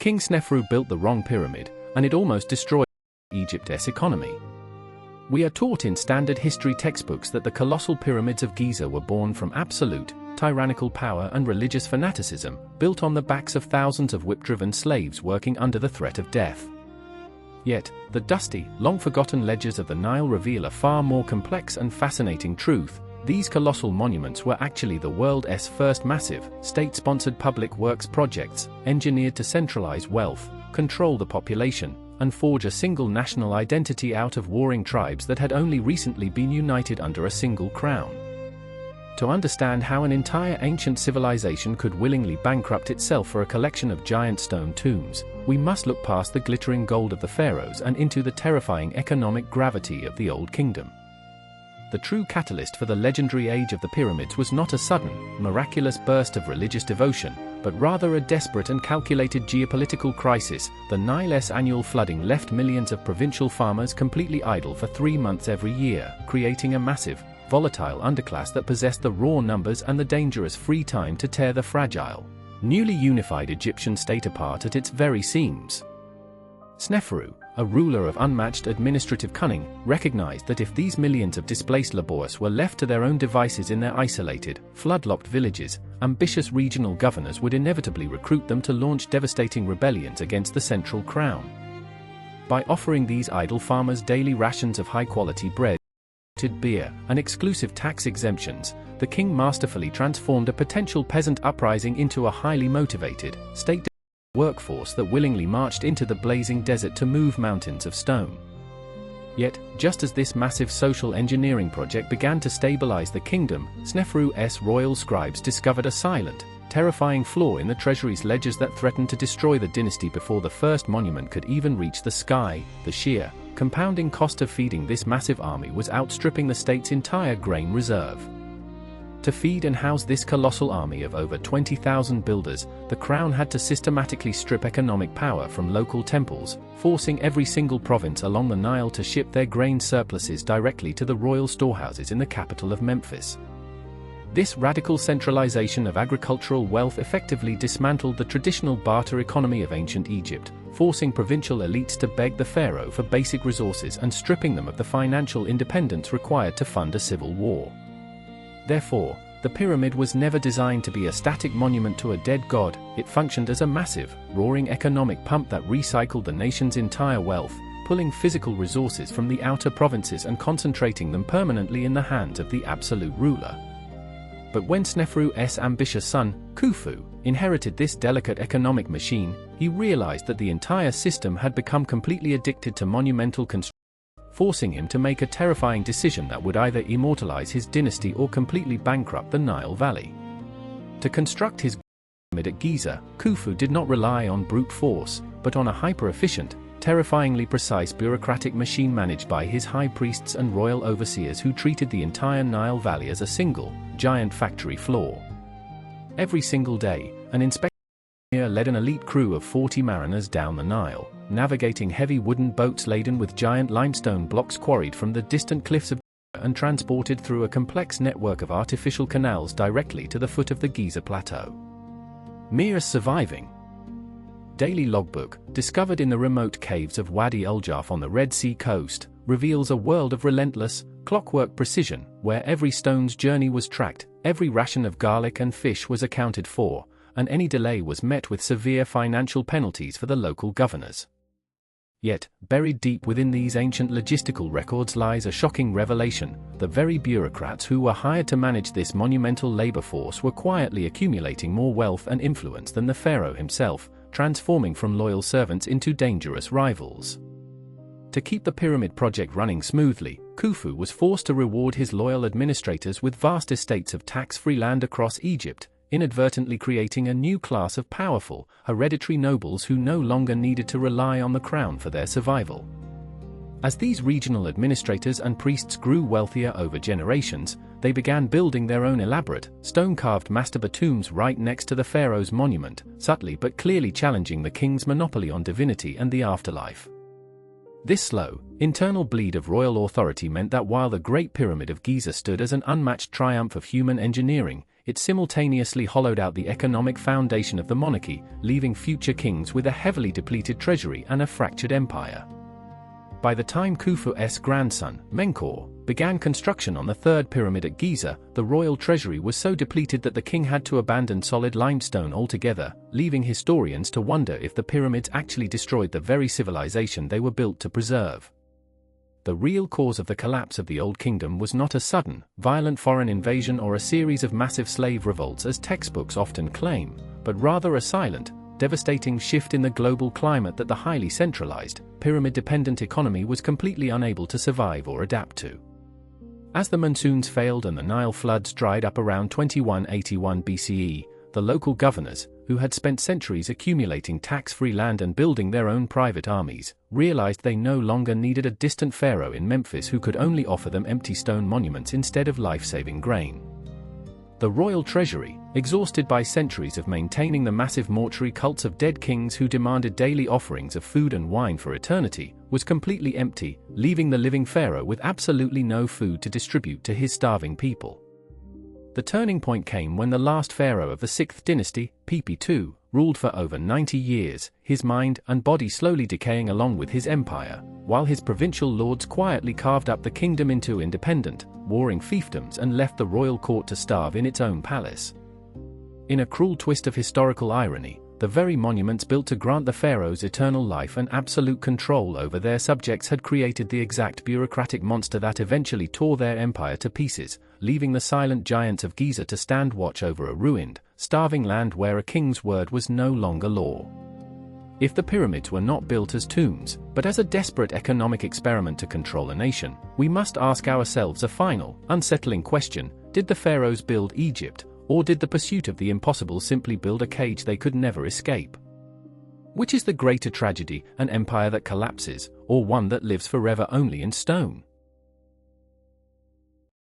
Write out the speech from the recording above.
King Sneferu built the wrong pyramid, and it almost destroyed Egypt's economy. We are taught in standard history textbooks that the colossal pyramids of Giza were born from absolute, tyrannical power and religious fanaticism, built on the backs of thousands of whip-driven slaves working under the threat of death. Yet, the dusty, long-forgotten ledgers of the Nile reveal a far more complex and fascinating truth. These colossal monuments were actually the world's first massive, state-sponsored public works projects, engineered to centralize wealth, control the population, and forge a single national identity out of warring tribes that had only recently been united under a single crown. To understand how an entire ancient civilization could willingly bankrupt itself for a collection of giant stone tombs, we must look past the glittering gold of the pharaohs and into the terrifying economic gravity of the Old Kingdom. The true catalyst for the legendary age of the pyramids was not a sudden, miraculous burst of religious devotion, but rather a desperate and calculated geopolitical crisis. The Nile's annual flooding left millions of provincial farmers completely idle for 3 months every year, creating a massive, volatile underclass that possessed the raw numbers and the dangerous free time to tear the fragile, newly unified Egyptian state apart at its very seams. Sneferu, a ruler of unmatched administrative cunning, recognized that if these millions of displaced laborers were left to their own devices in their isolated, flood-locked villages, ambitious regional governors would inevitably recruit them to launch devastating rebellions against the central crown. By offering these idle farmers daily rations of high-quality bread, beer, and exclusive tax exemptions, the king masterfully transformed a potential peasant uprising into a highly motivated, state workforce that willingly marched into the blazing desert to move mountains of stone. Yet, just as this massive social engineering project began to stabilize the kingdom, Sneferu's royal scribes discovered a silent, terrifying flaw in the treasury's ledgers that threatened to destroy the dynasty before the first monument could even reach the sky. The sheer, compounding cost of feeding this massive army was outstripping the state's entire grain reserve. To feed and house this colossal army of over 20,000 builders, the crown had to systematically strip economic power from local temples, forcing every single province along the Nile to ship their grain surpluses directly to the royal storehouses in the capital of Memphis. This radical centralization of agricultural wealth effectively dismantled the traditional barter economy of ancient Egypt, forcing provincial elites to beg the pharaoh for basic resources and stripping them of the financial independence required to fund a civil war. Therefore, the pyramid was never designed to be a static monument to a dead god. It functioned as a massive, roaring economic pump that recycled the nation's entire wealth, pulling physical resources from the outer provinces and concentrating them permanently in the hands of the absolute ruler. But when Sneferu's ambitious son, Khufu, inherited this delicate economic machine, he realized that the entire system had become completely addicted to monumental construction, forcing him to make a terrifying decision that would either immortalize his dynasty or completely bankrupt the Nile Valley. To construct his pyramid at Giza, Khufu did not rely on brute force, but on a hyper-efficient, terrifyingly precise bureaucratic machine managed by his high priests and royal overseers who treated the entire Nile Valley as a single, giant factory floor. Every single day, an inspector led an elite crew of 40 mariners down the Nile, navigating heavy wooden boats laden with giant limestone blocks quarried from the distant cliffs of and transported through a complex network of artificial canals directly to the foot of the Giza Plateau. Mir's surviving daily logbook, discovered in the remote caves of Wadi al-Jaf on the Red Sea coast, reveals a world of relentless, clockwork precision, where every stone's journey was tracked, every ration of garlic and fish was accounted for, and any delay was met with severe financial penalties for the local governors. Yet, buried deep within these ancient logistical records lies a shocking revelation: the very bureaucrats who were hired to manage this monumental labor force were quietly accumulating more wealth and influence than the pharaoh himself, transforming from loyal servants into dangerous rivals. To keep the pyramid project running smoothly, Khufu was forced to reward his loyal administrators with vast estates of tax-free land across Egypt, inadvertently creating a new class of powerful, hereditary nobles who no longer needed to rely on the crown for their survival. As these regional administrators and priests grew wealthier over generations, they began building their own elaborate, stone-carved mastaba tombs right next to the pharaoh's monument, subtly but clearly challenging the king's monopoly on divinity and the afterlife. This slow, internal bleed of royal authority meant that while the Great Pyramid of Giza stood as an unmatched triumph of human engineering, it simultaneously hollowed out the economic foundation of the monarchy, leaving future kings with a heavily depleted treasury and a fractured empire. By the time Khufu's grandson, Menkaure, began construction on the third pyramid at Giza, the royal treasury was so depleted that the king had to abandon solid limestone altogether, leaving historians to wonder if the pyramids actually destroyed the very civilization they were built to preserve. The real cause of the collapse of the Old Kingdom was not a sudden, violent foreign invasion or a series of massive slave revolts as textbooks often claim, but rather a silent, devastating shift in the global climate that the highly centralized, pyramid-dependent economy was completely unable to survive or adapt to. As the monsoons failed and the Nile floods dried up around 2181 BCE, the local governors, who had spent centuries accumulating tax-free land and building their own private armies, realized they no longer needed a distant pharaoh in Memphis who could only offer them empty stone monuments instead of life-saving grain. The royal treasury, exhausted by centuries of maintaining the massive mortuary cults of dead kings who demanded daily offerings of food and wine for eternity, was completely empty, leaving the living pharaoh with absolutely no food to distribute to his starving people. The turning point came when the last pharaoh of the 6th dynasty, Pepi II, ruled for over 90 years, his mind and body slowly decaying along with his empire, while his provincial lords quietly carved up the kingdom into independent, warring fiefdoms and left the royal court to starve in its own palace. In a cruel twist of historical irony, the very monuments built to grant the pharaohs eternal life and absolute control over their subjects had created the exact bureaucratic monster that eventually tore their empire to pieces, leaving the silent giants of Giza to stand watch over a ruined, starving land where a king's word was no longer law. If the pyramids were not built as tombs, but as a desperate economic experiment to control a nation, we must ask ourselves a final, unsettling question: did the pharaohs build Egypt, or did the pursuit of the impossible simply build a cage they could never escape? Which is the greater tragedy, an empire that collapses, or one that lives forever only in stone?